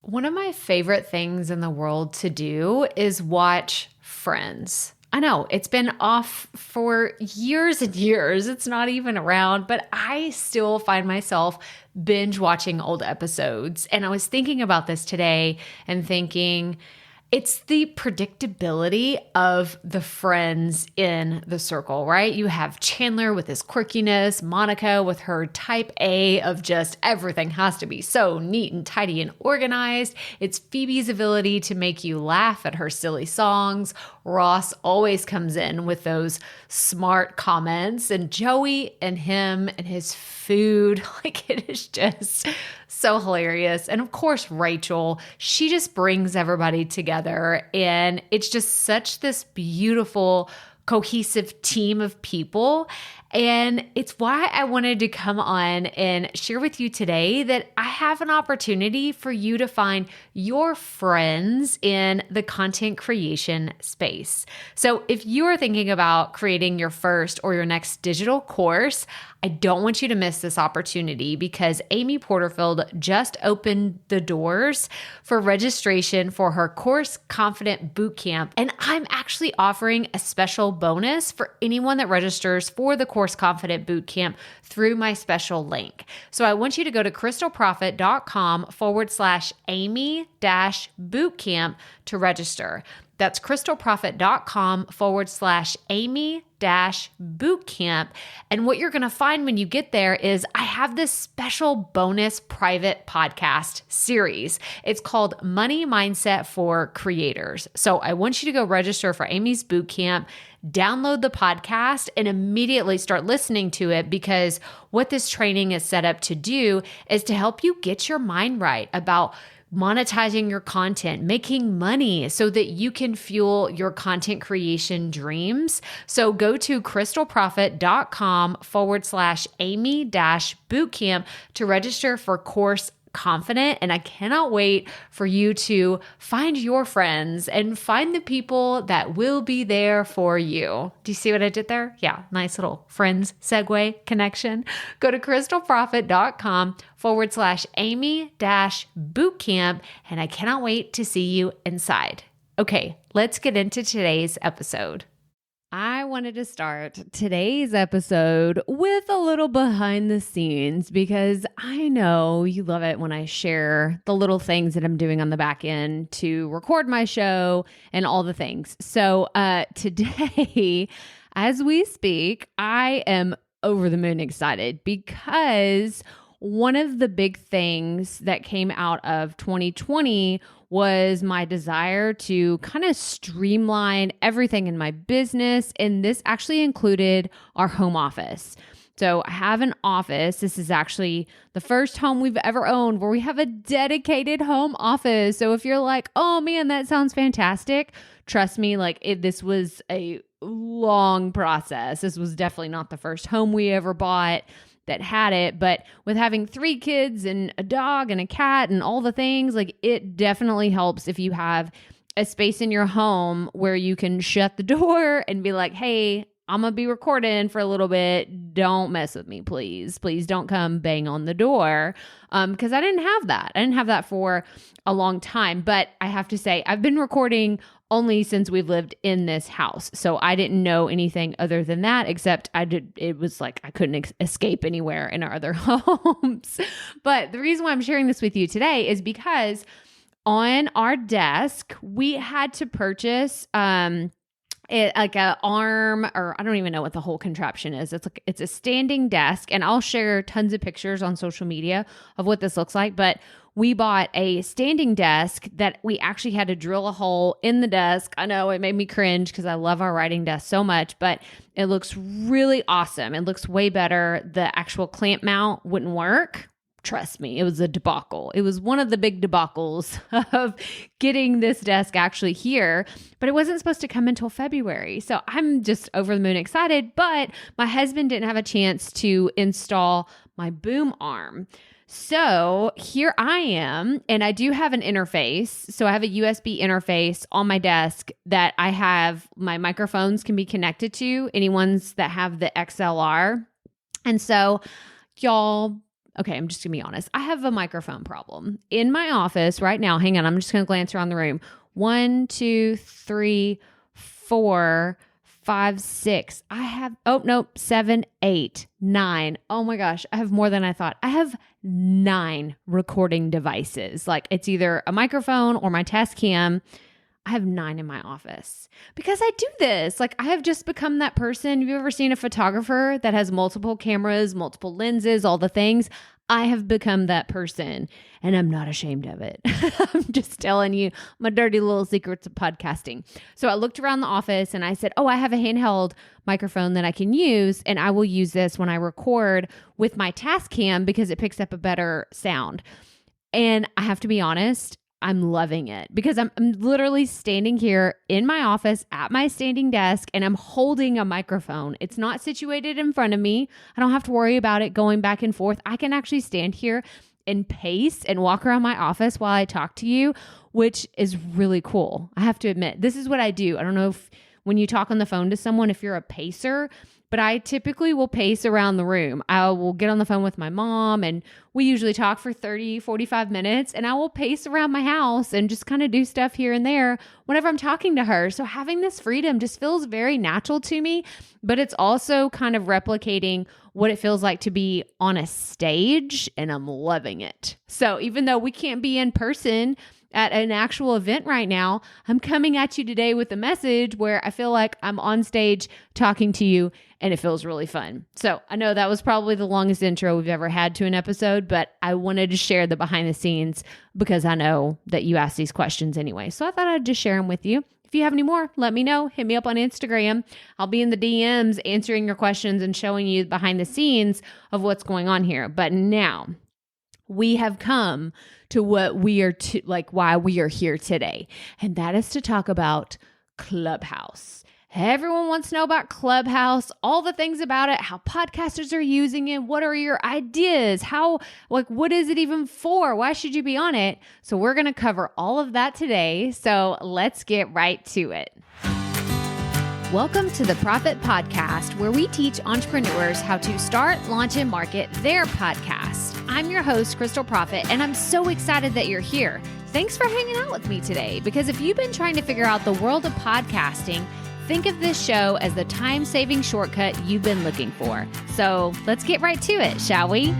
One of my favorite things in the world to do is watch Friends. I know it's been off for years and years. It's not even around, but I still find myself binge watching old episodes. And I was thinking about this today and thinking, it's the predictability of the friends in the circle, right? You have Chandler with his quirkiness, Monica with her type A of just everything has to be so neat and tidy and organized. It's Phoebe's ability to make you laugh at her silly songs. Ross always comes in with those smart comments, and Joey and him and his food, like it is just so hilarious. And of course, Rachel, she just brings everybody together, and it's just such this beautiful, cohesive team of people. And it's why I wanted to come on and share with you today that I have an opportunity for you to find your friends in the content creation space. So if you are thinking about creating your first or your next digital course, I don't want you to miss this opportunity because Amy Porterfield just opened the doors for registration for her Course Confident Bootcamp. And I'm actually offering a special bonus for anyone that registers for the Course Confident Bootcamp through my special link. So I want you to go to crystalprofit.com/Amy-bootcamp to register. That's crystalprofit.com/Amy-bootcamp. And what you're going to find when you get there is I have this special bonus private podcast series. It's called Money Mindset for Creators. So I want you to go register for Amy's bootcamp, download the podcast, and immediately start listening to it, because what this training is set up to do is to help you get your mind right about monetizing your content, making money so that you can fuel your content creation dreams. So go to crystalprofit.com/Amy-bootcamp to register for Course Confident. And I cannot wait for you to find your friends and find the people that will be there for you. Do you see what I did there? Yeah, nice little friends segue connection. Go to crystalprofit.com/Amy-bootcamp. And I cannot wait to see you inside. Okay, let's get into today's episode. I wanted to start today's episode with a little behind the scenes because I know you love it when I share the little things that I'm doing on the back end to record my show and all the things. So today, as we speak, I am over the moon excited because one of the big things that came out of 2020 was my desire to kind of streamline everything in my business. And this actually included our home office. So I have an office. This is actually the first home we've ever owned where we have a dedicated home office. So if you're like, oh man, that sounds fantastic, trust me, this was a long process. This was definitely not the first home we ever bought that had it, but with having 3 kids and a dog and a cat and all the things, it definitely helps if you have a space in your home where you can shut the door and be like, hey, I'm going to be recording for a little bit. Don't mess with me, please. Please don't come bang on the door. Because I didn't have that. I didn't have that for a long time, but I have to say I've been recording only since we've lived in this house. So I didn't know anything other than that, except it was like I couldn't escape anywhere in our other homes. But the reason why I'm sharing this with you today is because on our desk, we had to purchase, like a arm, or I don't even know what the whole contraption is. It's a standing desk, and I'll share tons of pictures on social media of what this looks like. But we bought a standing desk that we actually had to drill a hole in the desk. I know it made me cringe because I love our writing desk so much, but it looks really awesome. It looks way better. The actual clamp mount wouldn't work. Trust me, it was a debacle. It was one of the big debacles of getting this desk actually here, but it wasn't supposed to come until February. So I'm just over the moon excited, but my husband didn't have a chance to install my boom arm. So here I am, and I do have an interface. So I have a USB interface on my desk that I have, my microphones can be connected to, any ones that have the XLR. And so y'all, okay, I'm just gonna be honest. I have a microphone problem in my office right now. Hang on, I'm just gonna glance around the room. 1, 2, 3, 4, 5, 6. I have, oh, nope, 7, 8, 9. Oh my gosh, I have more than I thought. I have 9 recording devices. Like it's either a microphone or my test cam. I have 9 in my office because I do this. Like I have just become that person. Have you ever seen a photographer that has multiple cameras, multiple lenses, all the things? I have become that person and I'm not ashamed of it. I'm just telling you my dirty little secrets of podcasting. So I looked around the office and I said, oh, I have a handheld microphone that I can use. And I will use this when I record with my task cam because it picks up a better sound. And I have to be honest, I'm loving it because I'm literally standing here in my office at my standing desk and I'm holding a microphone. It's not situated in front of me. I don't have to worry about it going back and forth. I can actually stand here and pace and walk around my office while I talk to you, which is really cool. I have to admit, this is what I do. I don't know if when you talk on the phone to someone, if you're a pacer, but I typically will pace around the room. I will get on the phone with my mom and we usually talk for 30, 45 minutes and I will pace around my house and just kind of do stuff here and there whenever I'm talking to her. So having this freedom just feels very natural to me, but it's also kind of replicating what it feels like to be on a stage and I'm loving it. So even though we can't be in person at an actual event right now, I'm coming at you today with a message where I feel like I'm on stage talking to you and it feels really fun. So I know that was probably the longest intro we've ever had to an episode, but I wanted to share the behind the scenes because I know that you ask these questions anyway. So I thought I'd just share them with you. If you have any more, let me know. Hit me up on Instagram. I'll be in the DMs answering your questions and showing you behind the scenes of what's going on here. But now we have come to what we are why we are here today. And that is to talk about Clubhouse. Everyone wants to know about Clubhouse, all the things about it, how podcasters are using it. What are your ideas? What is it even for? Why should you be on it? So we're going to cover all of that today. So let's get right to it. Welcome to the Profit Podcast, where we teach entrepreneurs how to start, launch, and market their podcast. I'm your host, Crystal Profit, and I'm so excited that you're here. Thanks for hanging out with me today, because if you've been trying to figure out the world of podcasting, think of this show as the time-saving shortcut you've been looking for. So let's get right to it, shall we?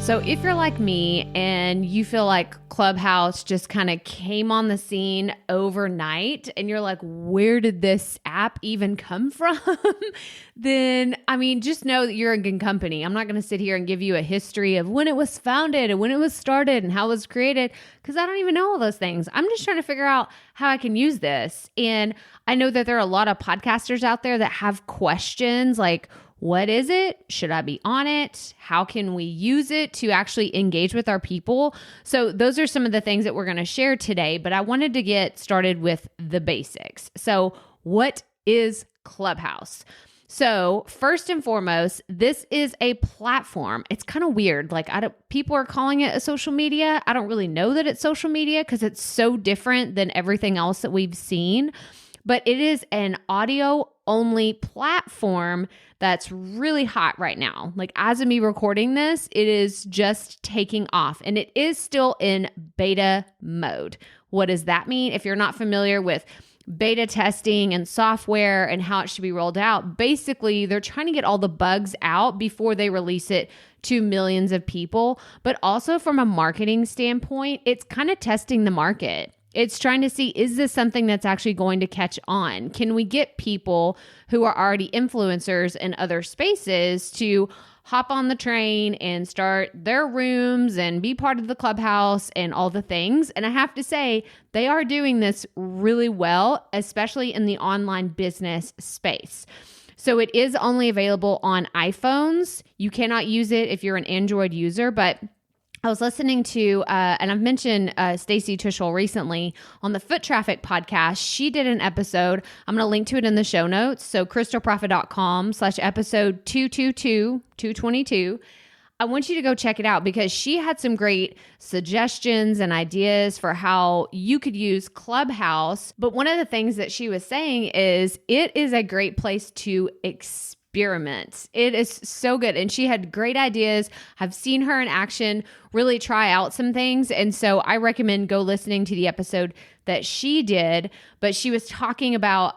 So if you're like me and you feel like Clubhouse just kind of came on the scene overnight and you're like, where did this app even come from? Then, just know that you're in good company. I'm not going to sit here and give you a history of when it was founded and when it was started and how it was created, because I don't even know all those things. I'm just trying to figure out how I can use this. And I know that there are a lot of podcasters out there that have questions like, what is it? Should I be on it? How can we use it to actually engage with our people? So those are some of the things that we're going to share today, but I wanted to get started with the basics. So what is Clubhouse? So first and foremost, this is a platform. It's kind of weird. People are calling it a social media. I don't really know that it's social media because it's so different than everything else that we've seen. But it is an audio-only platform that's really hot right now. As of me recording this, it is just taking off and it is still in beta mode. What does that mean? If you're not familiar with beta testing and software and how it should be rolled out, basically they're trying to get all the bugs out before they release it to millions of people. But also from a marketing standpoint, it's kind of testing the market. It's trying to see, is this something that's actually going to catch on? Can we get people who are already influencers in other spaces to hop on the train and start their rooms and be part of the Clubhouse and all the things? And I have to say, they are doing this really well, especially in the online business space. So it is only available on iPhones. You cannot use it if you're an Android user, but I was listening to, and I've mentioned Stacey Tushel recently on the Foot Traffic podcast. She did an episode. I'm going to link to it in the show notes. So crystalprofit.com/episode 222. I want you to go check it out because she had some great suggestions and ideas for how you could use Clubhouse. But one of the things that she was saying is it is a great place to experiment. experiment. It is so good. And she had great ideas. I've seen her in action really try out some things. And so I recommend go listening to the episode that she did. But she was talking about,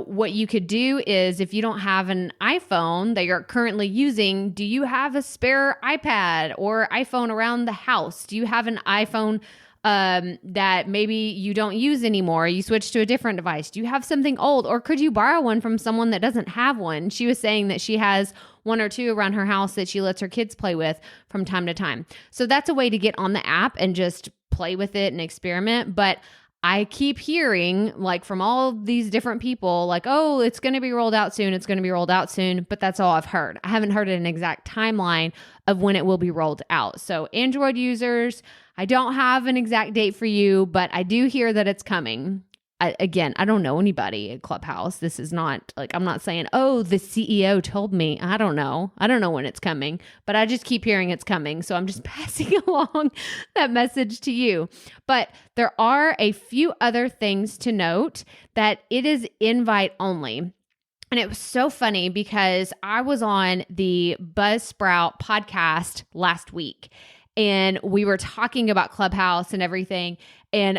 what you could do is if you don't have an iPhone that you're currently using, do you have a spare iPad or iPhone around the house? Do you have an iPhone that maybe you don't use anymore? You switch to a different device. Do you have something old, or could you borrow one from someone that doesn't have one? She was saying that she has one or two around her house that she lets her kids play with from time to time. So that's a way to get on the app and just play with it and experiment. But I keep hearing like from all these different people like, oh, it's going to be rolled out soon. It's going to be rolled out soon. But that's all I've heard. I haven't heard an exact timeline of when it will be rolled out. So Android users, I don't have an exact date for you, but I do hear that it's coming. I don't know anybody at Clubhouse. This is not like, I'm not saying, oh, the CEO told me. I don't know when it's coming, but I just keep hearing it's coming. So I'm just passing along that message to you. But there are a few other things to note that it is invite only. And it was so funny because I was on the Buzzsprout podcast last week and we were talking about Clubhouse and everything. And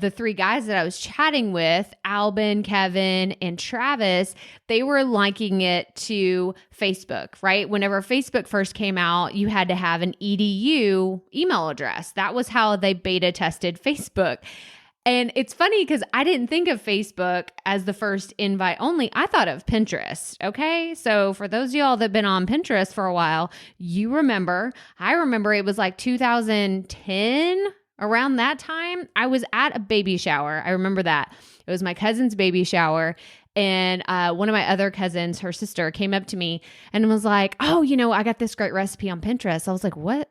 the three guys that I was chatting with, Albin, Kevin, and Travis, they were liking it to Facebook, right? Whenever Facebook first came out, you had to have an EDU email address. That was how they beta tested Facebook. And it's funny because I didn't think of Facebook as the first invite only. I thought of Pinterest. Okay. So for those of y'all that have been on Pinterest for a while, I remember it was like 2010, around that time. I was at a baby shower. I remember that. It was my cousin's baby shower. And one of my other cousins, her sister, came up to me and was like, oh, I got this great recipe on Pinterest. I was like, what?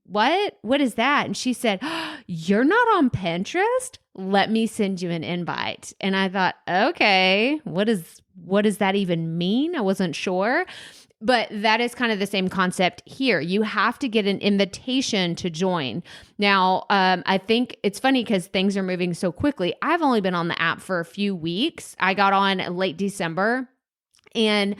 What is that? And she said, oh, you're not on Pinterest? Let me send you an invite. And I thought, okay, what does that even mean? I wasn't sure. But that is kind of the same concept here. You have to get an invitation to join. Now, I think it's funny because things are moving so quickly. I've only been on the app for a few weeks. I got on late December, and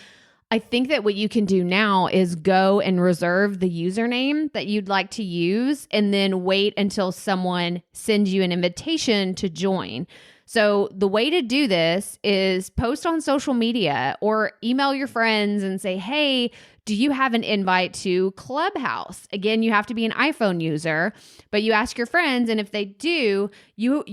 I think that what you can do now is go and reserve the username that you'd like to use and then wait until someone sends you an invitation to join. So the way to do this is post on social media or email your friends and say, hey, do you have an invite to Clubhouse? Again, you have to be an iPhone user, but you ask your friends, and if they do, your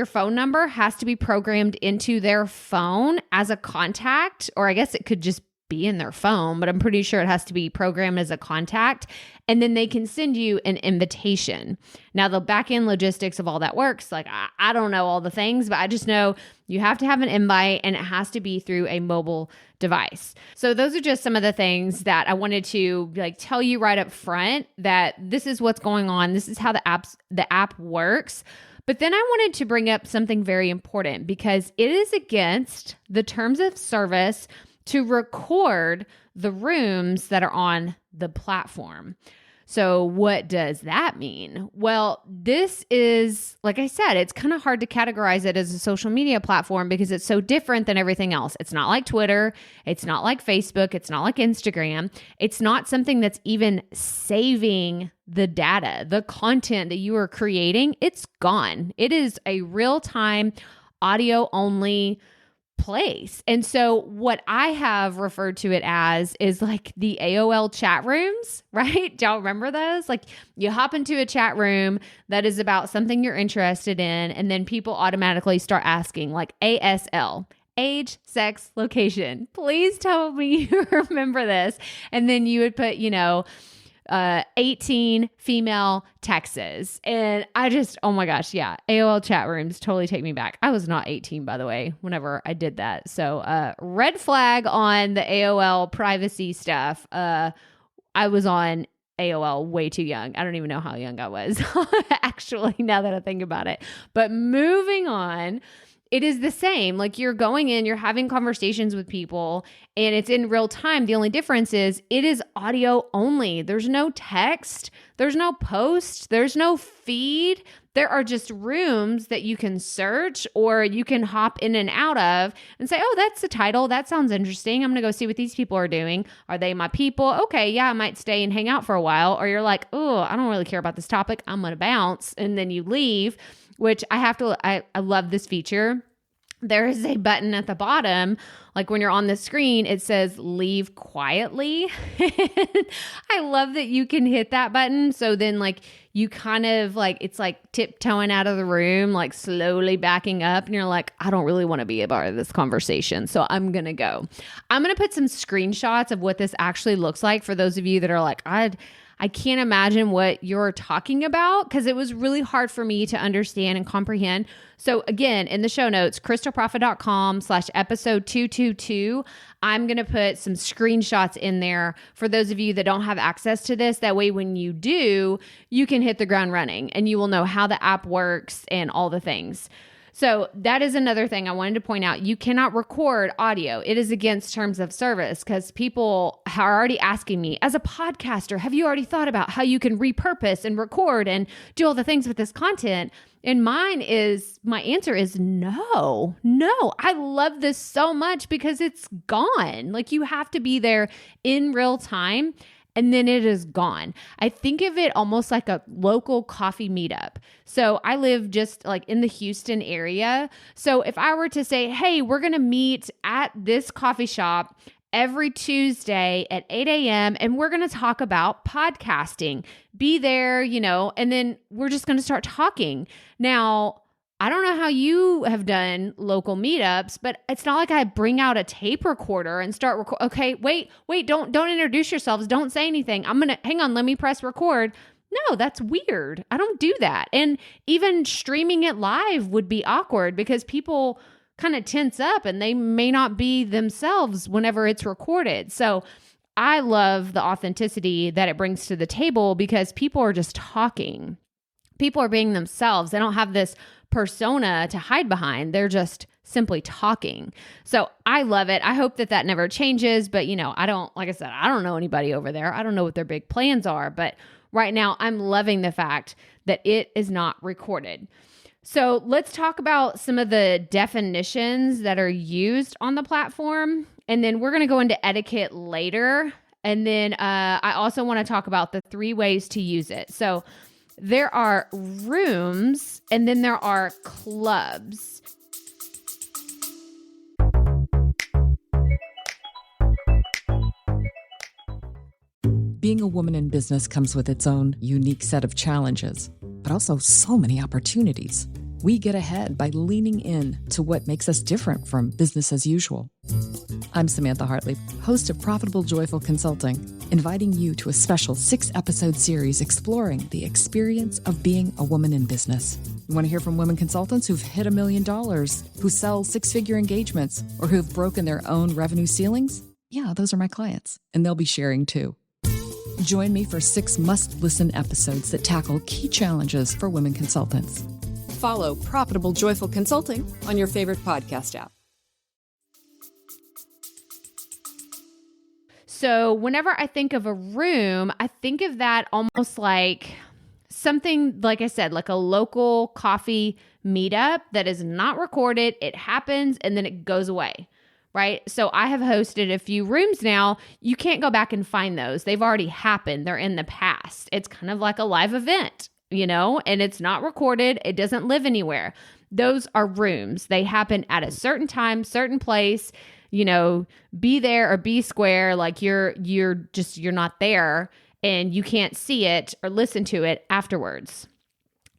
phone number has to be programmed into their phone as a contact, or I guess it could just be in their phone, but I'm pretty sure it has to be programmed as a contact, and then they can send you an invitation. Now, the back end logistics of all that works, like I don't know all the things, but I just know you have to have an invite and it has to be through a mobile device. So those are just some of the things that I wanted to tell you right up front, that this is what's going on. This is how the app works. But then I wanted to bring up something very important because it is against the terms of service to record the rooms that are on the platform. So what does that mean? Well, this is, like I said, it's kind of hard to categorize it as a social media platform because it's so different than everything else. It's not like Twitter. It's not like Facebook. It's not like Instagram. It's not something that's even saving the data, the content that you are creating. It's gone. It is a real-time audio only place. And so what I have referred to it as is like the AOL chat rooms, right? Do y'all remember those? Like you hop into a chat room that is about something you're interested in, and then people automatically start asking like ASL, age, sex, location. Please tell me you remember this. And then you would put, 18 female Texas. And I just, oh my gosh, yeah. AOL chat rooms totally take me back. I was not 18, by the way, whenever I did that. So red flag on the AOL privacy stuff. I was on AOL way too young. I don't even know how young I was, actually, now that I think about it. But moving on it is the same. Like you're going in, you're having conversations with people and it's in real time. The only difference is it is audio only. There's no text, there's no post, there's no feed. There are just rooms that you can search or you can hop in and out of and say, oh, that's the title. That sounds interesting. I'm going to go see what these people are doing. Are they my people? Okay, yeah, I might stay and hang out for a while. Or you're like, oh, I don't really care about this topic. I'm going to bounce. And then you leave, which I love this feature. There is a button at the bottom, like when you're on the screen, it says leave quietly. I love that you can hit that button. So then like you kind of like, it's like tiptoeing out of the room, like slowly backing up. And you're like, I don't really want to be a part of this conversation. So I'm going to go. I'm going to put some screenshots of what this actually looks like for those of you that are like, I can't imagine what you're talking about because it was really hard for me to understand and comprehend. So again, in the show notes, crystalprofit.com/episode 222, I'm going to put some screenshots in there for those of you that don't have access to this. That way, when you do, you can hit the ground running and you will know how the app works and all the things. So that is another thing I wanted to point out. You cannot record audio. It is against terms of service because people are already asking me, as a podcaster, have you already thought about how you can repurpose and record and do all the things with this content? And my answer is no. I love this so much because it's gone. Like you have to be there in real time. And then it is gone. I think of it almost like a local coffee meetup. So I live just like in the Houston area. So if I were to say, hey, we're going to meet at this coffee shop every Tuesday at 8 a.m. and we're going to talk about podcasting. Be there, and then we're just going to start talking. Now, I don't know how you have done local meetups, but it's not like I bring out a tape recorder and start record. Okay, wait, don't introduce yourselves. Don't say anything. Hang on, let me press record. No, that's weird. I don't do that. And even streaming it live would be awkward because people kind of tense up and they may not be themselves whenever it's recorded. So I love the authenticity that it brings to the table because people are just talking. People are being themselves. They don't have this persona to hide behind. They're just simply talking. So I love it. I hope that never changes, but like I said, I don't know anybody over there. I don't know what their big plans are, but right now I'm loving the fact that it is not recorded. So let's talk about some of the definitions that are used on the platform. And then we're going to go into etiquette later. And then I also want to talk about the 3 ways to use it. So there are rooms and then there are clubs. Being a woman in business comes with its own unique set of challenges, but also so many opportunities. We get ahead by leaning in to what makes us different from business as usual. I'm Samantha Hartley, host of Profitable Joyful Consulting, inviting you to a special 6-episode series exploring the experience of being a woman in business. You want to hear from women consultants who've hit $1 million, who sell 6-figure engagements, or who've broken their own revenue ceilings? Yeah, those are my clients, and they'll be sharing too. Join me for 6 must-listen episodes that tackle key challenges for women consultants. Follow Profitable Joyful Consulting on your favorite podcast app. So whenever I think of a room, I think of that almost like something, like I said, like a local coffee meetup that is not recorded. It happens and then it goes away, right? So I have hosted a few rooms now. You can't go back and find those. They've already happened. They're in the past. It's kind of like a live event, and it's not recorded. It doesn't live anywhere. Those are rooms. They happen at a certain time, certain place, be there or be square. Like you're not there and you can't see it or listen to it afterwards.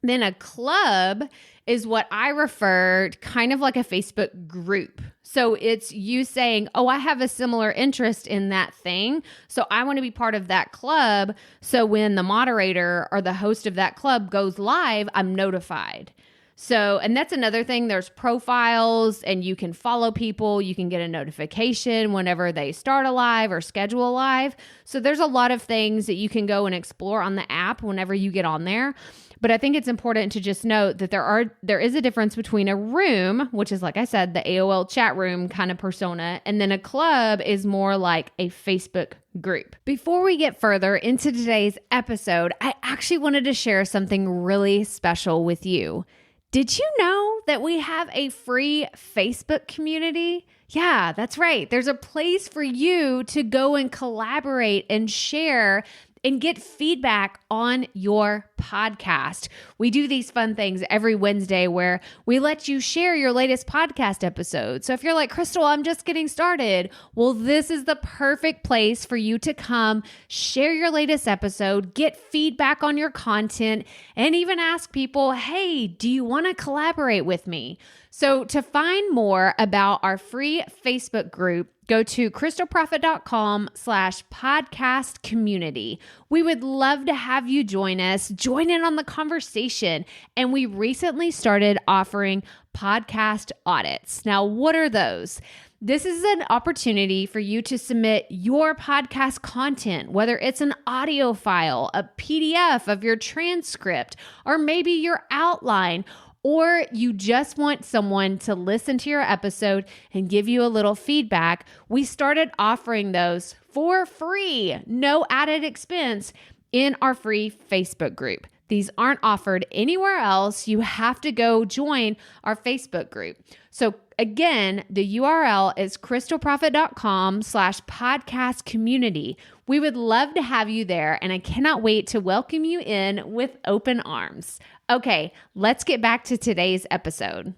Then a club is what I referred kind of like a Facebook group. So it's you saying, oh, I have a similar interest in that thing. So I want to be part of that club. So when the moderator or the host of that club goes live, I'm notified. So, and that's another thing. There's profiles and you can follow people. You can get a notification whenever they start a live or schedule a live. So there's a lot of things that you can go and explore on the app whenever you get on there. But I think it's important to just note that there is a difference between a room, which is, like I said, the AOL chat room kind of persona, and then a club is more like a Facebook group. Before we get further into today's episode, I actually wanted to share something really special with you. Did you know that we have a free Facebook community? Yeah, that's right. There's a place for you to go and collaborate and share and get feedback on your podcast. We do these fun things every Wednesday where we let you share your latest podcast episode. So if you're like, Crystal, I'm just getting started, well, this is the perfect place for you to come share your latest episode, get feedback on your content, and even ask people, hey, do you want to collaborate with me? So to find more about our free Facebook group, go to crystalprofit.com/podcast community. We would love to have you join us, join in on the conversation. And we recently started offering podcast audits. Now, what are those? This is an opportunity for you to submit your podcast content, whether it's an audio file, a PDF of your transcript, or maybe your outline, or you just want someone to listen to your episode and give you a little feedback. We started offering those for free, no added expense, in our free Facebook group. These aren't offered anywhere else. You have to go join our Facebook group. So again, the URL is crystalprofit.com/podcast community. We would love to have you there, and I cannot wait to welcome you in with open arms. Okay, let's get back to today's episode.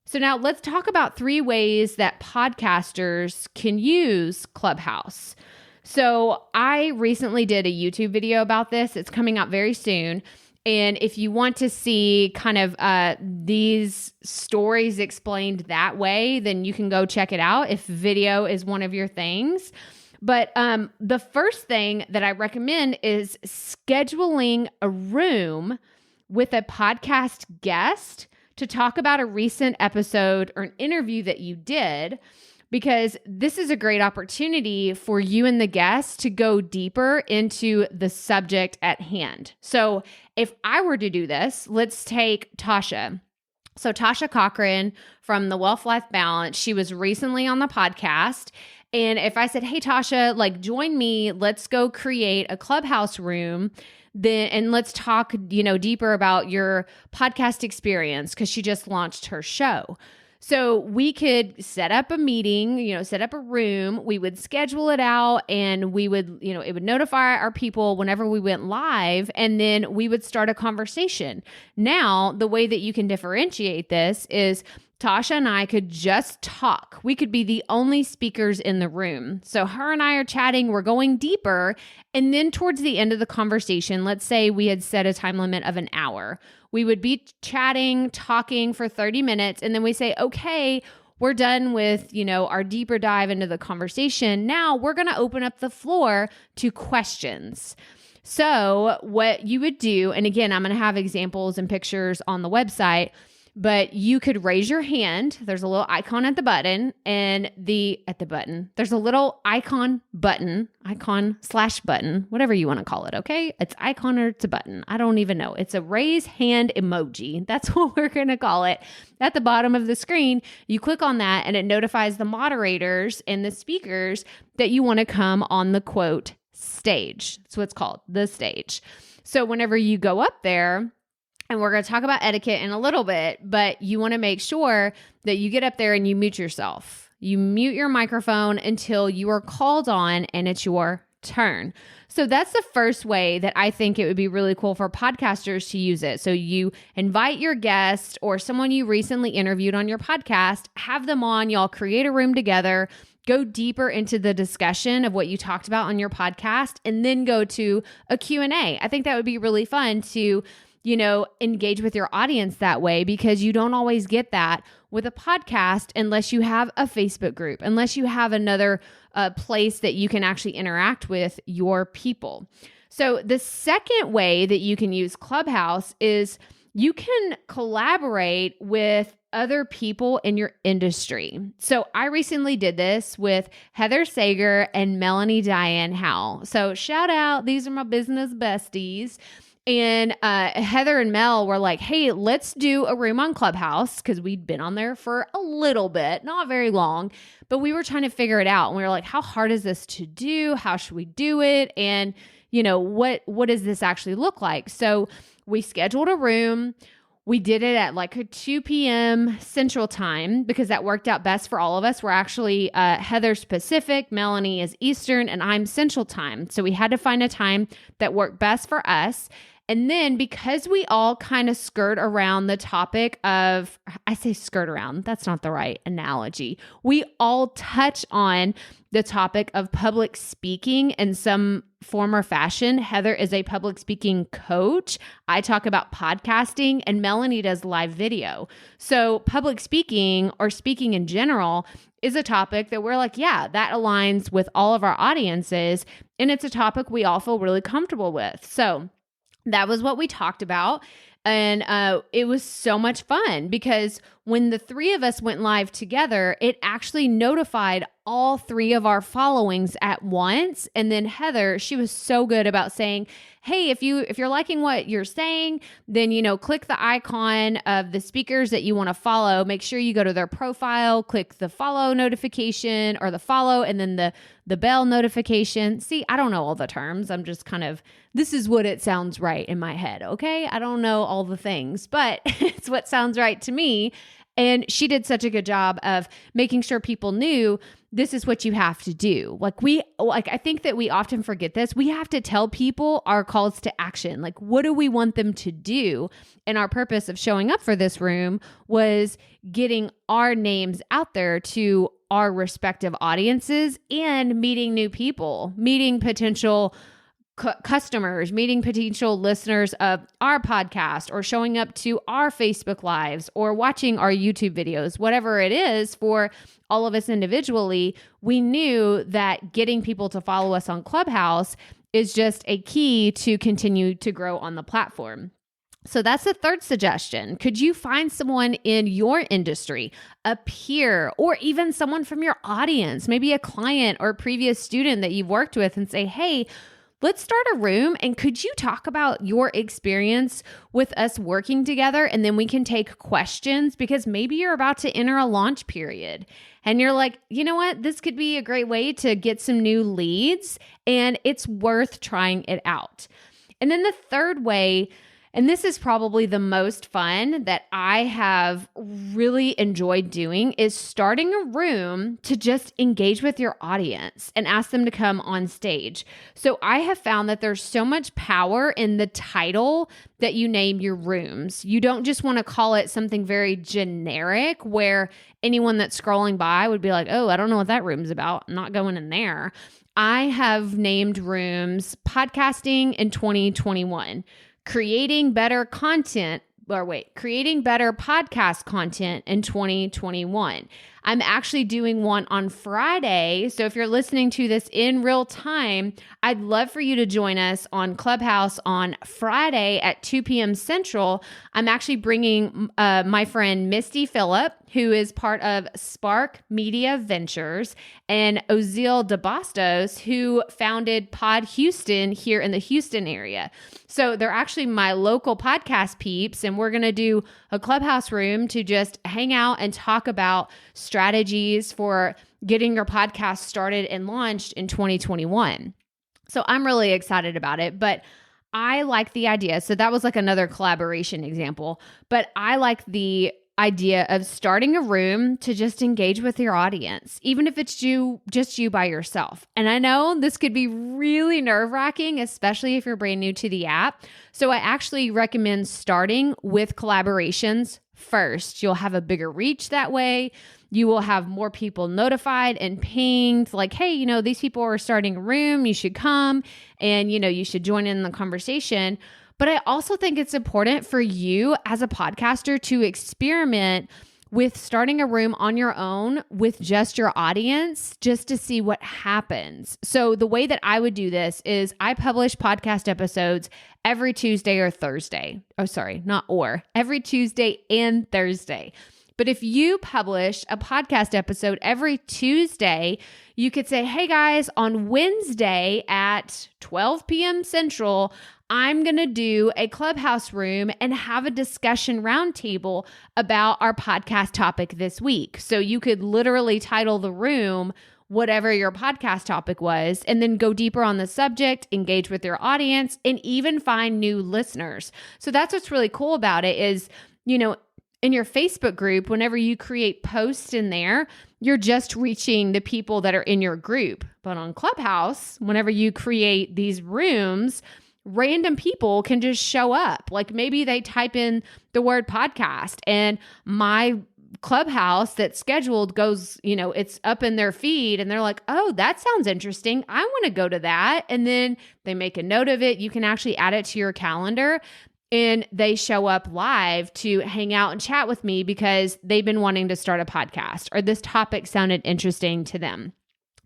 So now let's talk about 3 ways that podcasters can use Clubhouse. So I recently did a YouTube video about this. It's coming out very soon. And if you want to see kind of these stories explained that way, then you can go check it out if video is one of your things. But the first thing that I recommend is scheduling a room with a podcast guest to talk about a recent episode or an interview that you did, because this is a great opportunity for you and the guest to go deeper into the subject at hand. So if I were to do this, let's take Tasha. So Tasha Cochran from the Wealth Life Balance, she was recently on the podcast. And if I said, hey, Tasha, like join me, let's go create a Clubhouse room, then, and let's talk, deeper about your podcast experience, because she just launched her show. So we could set up a meeting, set up a room, we would schedule it out, and we would, it would notify our people whenever we went live, and then we would start a conversation. Now, the way that you can differentiate this is Tasha and I could just talk. We could be the only speakers in the room. So her and I are chatting, we're going deeper. And then towards the end of the conversation, let's say we had set a time limit of an hour. We would be chatting, talking for 30 minutes. And then we say, okay, we're done with, our deeper dive into the conversation. Now we're going to open up the floor to questions. So what you would do, and again, I'm going to have examples and pictures on the website, but you could raise your hand. There's a little icon at the button, and there's a little icon/button, whatever you want to call it. Okay. It's icon or it's a button. I don't even know. It's a raise hand emoji. That's what we're going to call it. At the bottom of the screen, you click on that and it notifies the moderators and the speakers that you want to come on the quote stage. That's what it's called, the stage. So whenever you go up there, and we're going to talk about etiquette in a little bit, but you want to make sure that you get up there and you mute yourself. You mute your microphone until you are called on and it's your turn. So that's the first way that I think it would be really cool for podcasters to use it. So you invite your guest or someone you recently interviewed on your podcast, have them on, y'all create a room together, go deeper into the discussion of what you talked about on your podcast, and then go to a Q&A. I think that would be really fun to engage with your audience that way, because you don't always get that with a podcast unless you have a Facebook group, unless you have another place that you can actually interact with your people. So the second way that you can use Clubhouse is you can collaborate with other people in your industry. So I recently did this with Heather Sager and Melanie Diane Howell. So shout out, these are my business besties. And Heather and Mel were like, hey, let's do a room on Clubhouse, because we'd been on there for a little bit, not very long, but we were trying to figure it out. And we were like, how hard is this to do? How should we do it? And, what does this actually look like? So we scheduled a room. We did it at like 2 p.m. Central Time because that worked out best for all of us. We're actually Heather's Pacific, Melanie is Eastern, and I'm Central Time. So we had to find a time that worked best for us. And then because we all kind of skirt around the topic of, I say skirt around, that's not the right analogy. We all touch on the topic of public speaking in some form or fashion. Heather is a public speaking coach. I talk about podcasting, and Melanie does live video. So public speaking, or speaking in general, is a topic that we're like, yeah, that aligns with all of our audiences. And it's a topic we all feel really comfortable with. So that was what we talked about. And it was so much fun because when the three of us went live together, it actually notified all three of our followings at once. And then Heather, she was so good about saying, hey, if you're liking what you're saying, then, click the icon of the speakers that you want to follow. Make sure you go to their profile, click the follow notification, or the follow, and then the bell notification. See, I don't know all the terms. I'm just this is what it sounds right in my head. Okay. I don't know all the things, but it's what sounds right to me. And she did such a good job of making sure people knew this is what you have to do. I think that we often forget this. We have to tell people our calls to action. Like, what do we want them to do? And our purpose of showing up for this room was getting our names out there to our respective audiences and meeting new people, meeting potential customers, meeting potential listeners of our podcast, or showing up to our Facebook Lives, or watching our YouTube videos, whatever it is for all of us individually. We knew that getting people to follow us on Clubhouse is just a key to continue to grow on the platform. So that's the third suggestion. Could you find someone in your industry, a peer, or even someone from your audience, maybe a client or a previous student that you've worked with, and say, hey, let's start a room, and could you talk about your experience with us working together? And then we can take questions, because maybe you're about to enter a launch period and you're like, you know what? This could be a great way to get some new leads, and it's worth trying it out. And then the third way, and this is probably the most fun that I have really enjoyed doing, is starting a room to just engage with your audience and ask them to come on stage. So I have found that there's so much power in the title that you name your rooms. You don't just want to call it something very generic where anyone that's scrolling by would be like, oh, I don't know what that room's about. I'm not going in there. I have named rooms Podcasting in 2021. Creating better podcast content in 2021. I'm actually doing one on Friday. So if you're listening to this in real time, I'd love for you to join us on Clubhouse on Friday at 2 p.m. Central. I'm actually bringing my friend Misty Phillip, who is part of Spark Media Ventures, and Ozil DeBastos, who founded Pod Houston here in the Houston area. So they're actually my local podcast peeps, and we're going to do a Clubhouse room to just hang out and talk about strategies for getting your podcast started and launched in 2021. So I'm really excited about it, but I like the idea. So that was like another collaboration example, but I like the idea of starting a room to just engage with your audience, even if it's just you by yourself. And I know this could be really nerve-wracking, especially if you're brand new to the app. So I actually recommend starting with collaborations first. You'll have a bigger reach that way. You will have more people notified and pinged like, hey, these people are starting a room. You should come and, you should join in the conversation. But I also think it's important for you as a podcaster to experiment with starting a room on your own with just your audience, just to see what happens. So the way that I would do this is I publish podcast episodes every Tuesday or Thursday. Oh, sorry, every Tuesday and Thursday. But if you publish a podcast episode every Tuesday, you could say, hey guys, on Wednesday at 12 p.m. Central, I'm going to do a Clubhouse room and have a discussion roundtable about our podcast topic this week. So you could literally title the room whatever your podcast topic was, and then go deeper on the subject, engage with your audience, and even find new listeners. So that's what's really cool about it is, in your Facebook group, whenever you create posts in there, you're just reaching the people that are in your group. But on Clubhouse, whenever you create these rooms, random people can just show up. Like maybe they type in the word podcast and my Clubhouse that's scheduled goes, it's up in their feed and they're like, oh, that sounds interesting. I want to go to that. And then they make a note of it. You can actually add it to your calendar and they show up live to hang out and chat with me because they've been wanting to start a podcast or this topic sounded interesting to them.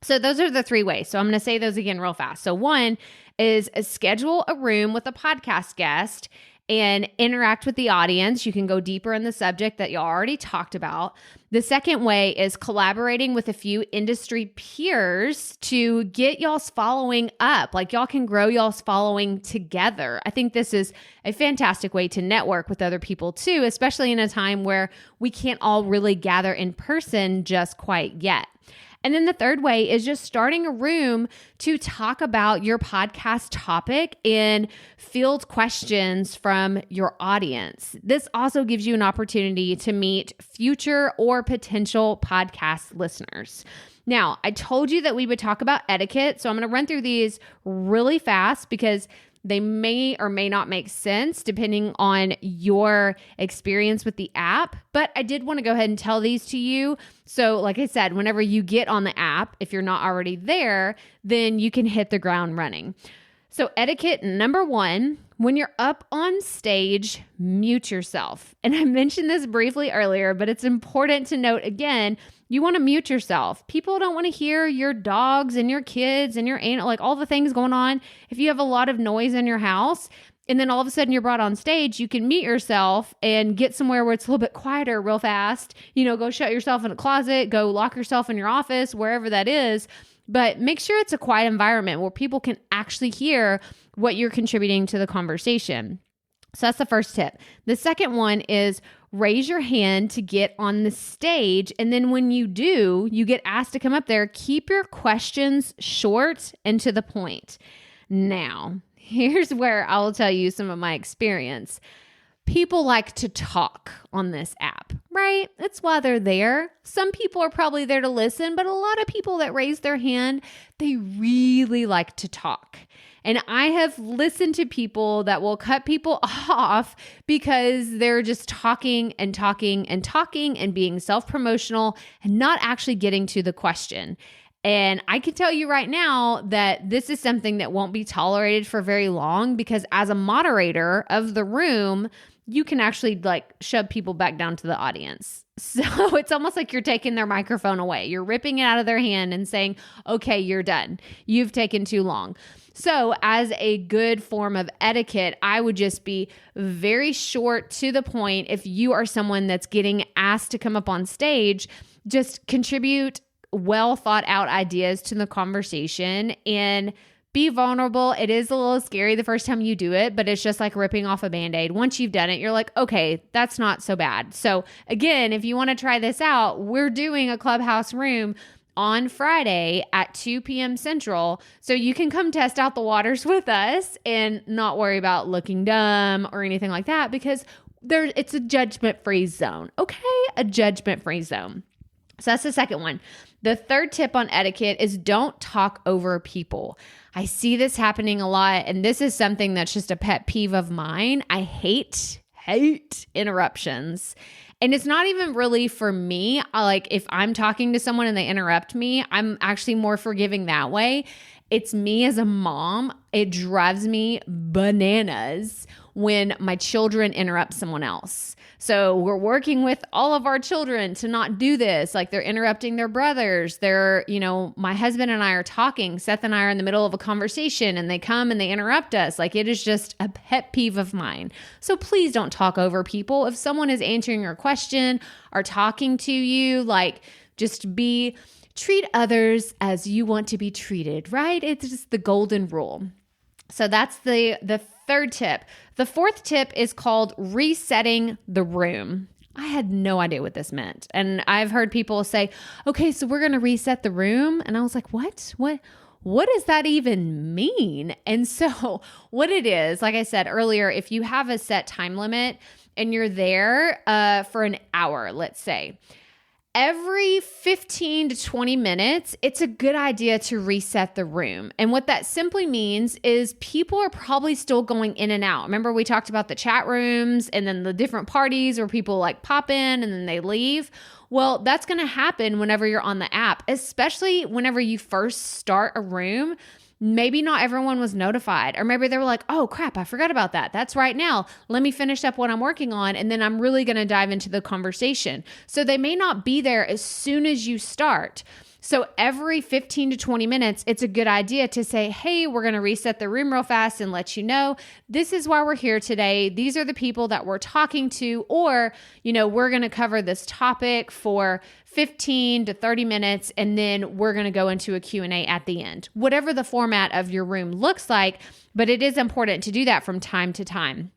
So those are the 3 ways. So I'm going to say those again real fast. So 1 is schedule a room with a podcast guest and interact with the audience. You can go deeper in the subject that you already talked about. The second way is collaborating with a few industry peers to get y'all's following up. Like y'all can grow y'all's following together. I think this is a fantastic way to network with other people too, especially in a time where we can't all really gather in person just quite yet. And then the third way is just starting a room to talk about your podcast topic and field questions from your audience. This also gives you an opportunity to meet future or potential podcast listeners. Now, I told you that we would talk about etiquette, so I'm going to run through these really fast because they may or may not make sense depending on your experience with the app, but I did want to go ahead and tell these to you. So like I said, whenever you get on the app, if you're not already there, then you can hit the ground running. So etiquette number 1, when you're up on stage, mute yourself. And I mentioned this briefly earlier, but it's important to note again, you want to mute yourself. People don't want to hear your dogs and your kids and your aunt, like all the things going on. If you have a lot of noise in your house and then all of a sudden you're brought on stage, you can mute yourself and get somewhere where it's a little bit quieter real fast. Go shut yourself in a closet, go lock yourself in your office, wherever that is. But make sure it's a quiet environment where people can actually hear what you're contributing to the conversation. So that's the first tip. The second one is raise your hand to get on the stage. And then when you do, you get asked to come up there, keep your questions short and to the point. Now, here's where I'll tell you some of my experience. People like to talk on this app, right? That's why they're there. Some people are probably there to listen, but a lot of people that raise their hand, they really like to talk. And I have listened to people that will cut people off because they're just talking and talking and talking and being self-promotional and not actually getting to the question. And I can tell you right now that this is something that won't be tolerated for very long because as a moderator of the room, you can actually shove people back down to the audience. So it's almost like you're taking their microphone away. You're ripping it out of their hand and saying, okay, you're done. You've taken too long. So as a good form of etiquette, I would just be very short to the point. If you are someone that's getting asked to come up on stage, just contribute well thought out ideas to the conversation and be vulnerable. It is a little scary the first time you do it, but it's just like ripping off a Band-Aid. Once you've done it, you're like, okay, that's not so bad. So again, if you want to try this out, we're doing a Clubhouse room on Friday at 2 p.m. Central. So you can come test out the waters with us and not worry about looking dumb or anything like that because it's a judgment-free zone. Okay? A judgment-free zone. So that's the second one. The third tip on etiquette is don't talk over people. I see this happening a lot, and this is something that's just a pet peeve of mine. I hate interruptions. And it's not even really for me. If I'm talking to someone and they interrupt me, I'm actually more forgiving that way. It's me as a mom. It drives me bananas when my children interrupt someone else. So we're working with all of our children to not do this. Like they're interrupting their brothers. My husband and I are talking. Seth and I are in the middle of a conversation and they come and they interrupt us. Like it is just a pet peeve of mine. So please don't talk over people. If someone is answering your question or talking to you, like treat others as you want to be treated, right? It's just the golden rule. So that's the third tip. The fourth tip is called resetting the room. I had no idea what this meant. And I've heard people say, okay, so we're going to reset the room. And I was like, what does that even mean? And so what it is, like I said earlier, if you have a set time limit and you're there for an hour, let's say, every 15 to 20 minutes, it's a good idea to reset the room. And what that simply means is people are probably still going in and out. Remember, we talked about the chat rooms and then the different parties where people like pop in and then they leave. Well, that's going to happen whenever you're on the app, especially whenever you first start a room. Maybe not everyone was notified, or maybe they were like, oh crap, I forgot about that. That's right now. Let me finish up what I'm working on. And then I'm really going to dive into the conversation. So they may not be there as soon as you start. So every 15 to 20 minutes, it's a good idea to say, hey, we're going to reset the room real fast and let you know, this is why we're here today. These are the people that we're talking to, or, we're going to cover this topic for 15 to 30 minutes, and then we're going to go into a Q&A at the end. Whatever the format of your room looks like, but it is important to do that from time to time.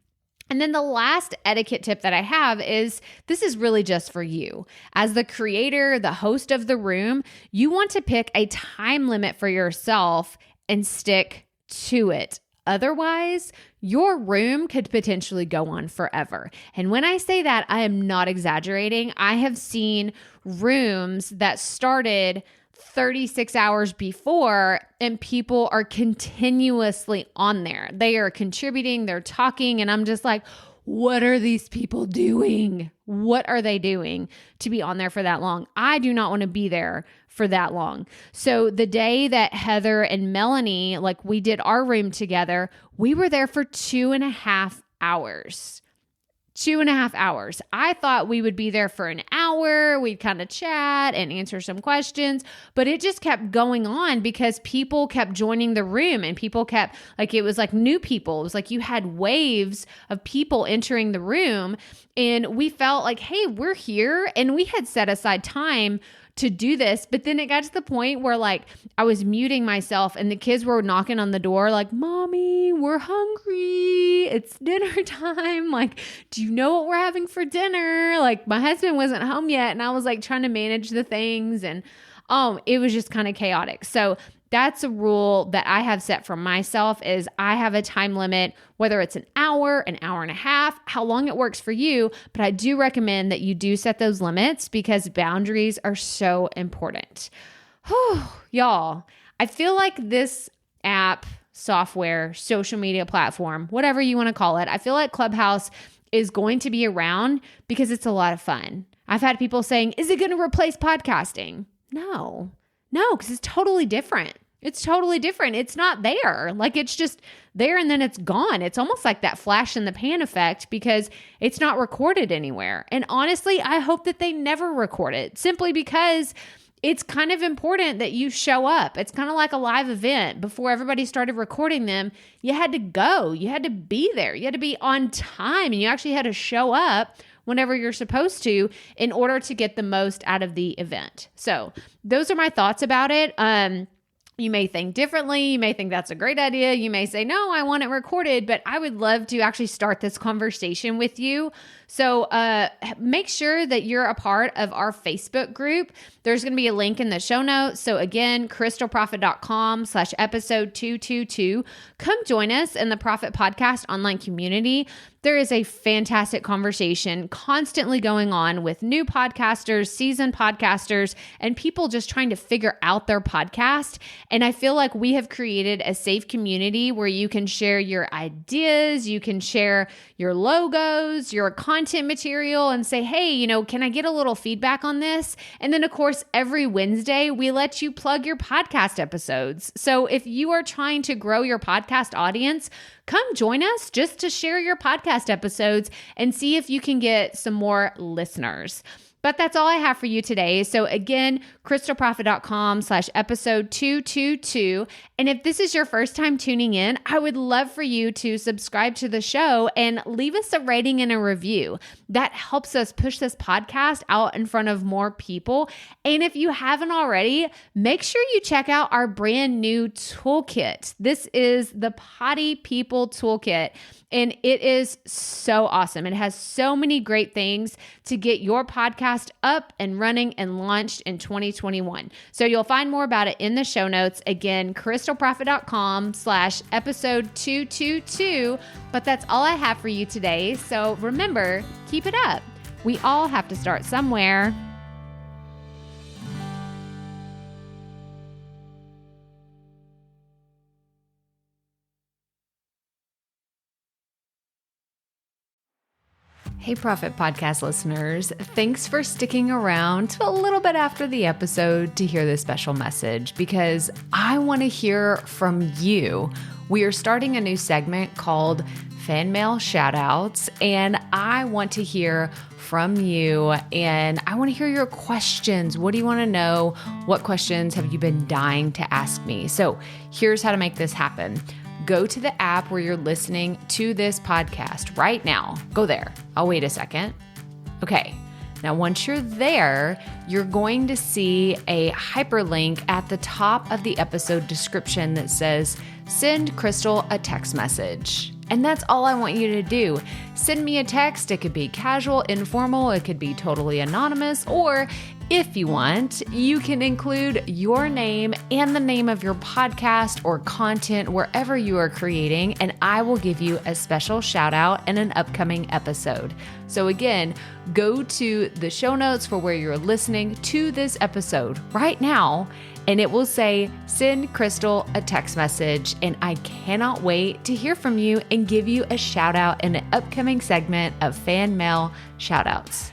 And then the last etiquette tip that I have is this is really just for you. As the creator, the host of the room, you want to pick a time limit for yourself and stick to it. Otherwise, your room could potentially go on forever. And when I say that, I am not exaggerating. I have seen rooms that started 36 hours before and people are continuously on there. They are contributing, they're talking, and I'm just like, what are these people doing? What are they doing to be on there for that long? I do not want to be there for that long. So the day that Heather and Melanie, like we did our room together, we were there for 2.5 hours. 2.5 hours. I thought we would be there for an hour. We'd kind of chat and answer some questions, but it just kept going on because people kept joining the room and people kept, like, it was like new people. It was like you had waves of people entering the room, and we felt like, hey, we're here, and we had set aside time to do this. But then it got to the point where like I was muting myself and the kids were knocking on the door like, Mommy, we're hungry. It's dinner time. Like, do you know what we're having for dinner? Like my husband wasn't home yet. And I was like trying to manage the things, and it was just kind of chaotic. So that's a rule that I have set for myself is I have a time limit, whether it's an hour and a half, how long it works for you. But I do recommend that you do set those limits because boundaries are so important. Whew, y'all, I feel like this app, software, social media platform, whatever you want to call it, I feel like Clubhouse is going to be around because it's a lot of fun. I've had people saying, is it going to replace podcasting? No, because it's totally different. It's totally different. It's not there. Like it's just there and then it's gone. It's almost like that flash in the pan effect because it's not recorded anywhere. And honestly, I hope that they never record it simply because it's kind of important that you show up. It's kind of like a live event. Before everybody started recording them, you had to go. You had to be there. You had to be on time, and you actually had to show up whenever you're supposed to in order to get the most out of the event. So those are my thoughts about it. You may think differently. You may think that's a great idea. You may say, no, I want it recorded, but I would love to actually start this conversation with you. So make sure that you're a part of our Facebook group. There's going to be a link in the show notes. So again, crystalprofit.com/episode 222. Come join us in the Profit Podcast online community. There is a fantastic conversation constantly going on with new podcasters, seasoned podcasters, and people just trying to figure out their podcast. And I feel like we have created a safe community where you can share your ideas, you can share your logos, your content material, and say, hey, can I get a little feedback on this? And then of course, course, every Wednesday, we let you plug your podcast episodes. So if you are trying to grow your podcast audience, come join us just to share your podcast episodes and see if you can get some more listeners. But that's all I have for you today. So again, crystalprofit.com/episode 222. And if this is your first time tuning in, I would love for you to subscribe to the show and leave us a rating and a review. That helps us push this podcast out in front of more people. And if you haven't already, make sure you check out our brand new toolkit. This is the Potty People Toolkit. And it is so awesome. It has so many great things to get your podcast up and running and launched in 2021. So you'll find more about it in the show notes. Again, crystalprofit.com/episode 222. But that's all I have for you today. So remember, keep it up. We all have to start somewhere. Hey, Profit Podcast listeners. Thanks for sticking around to a little bit after the episode to hear this special message because I want to hear from you. We are starting a new segment called Fan Mail Shoutouts, and I want to hear from you and I want to hear your questions. What do you want to know? What questions have you been dying to ask me? So here's how to make this happen. Go to the app where you're listening to this podcast right now. Go there. I'll wait a second. Okay. Now, once you're there, you're going to see a hyperlink at the top of the episode description that says, send Crystal a text message. And that's all I want you to do. Send me a text. It could be casual, informal. It could be totally anonymous. Or if you want, you can include your name and the name of your podcast or content wherever you are creating, and I will give you a special shout out in an upcoming episode. So again, go to the show notes for where you're listening to this episode right now, and it will say, send Crystal a text message. And I cannot wait to hear from you and give you a shout out in an upcoming segment of Fan Mail Shoutouts.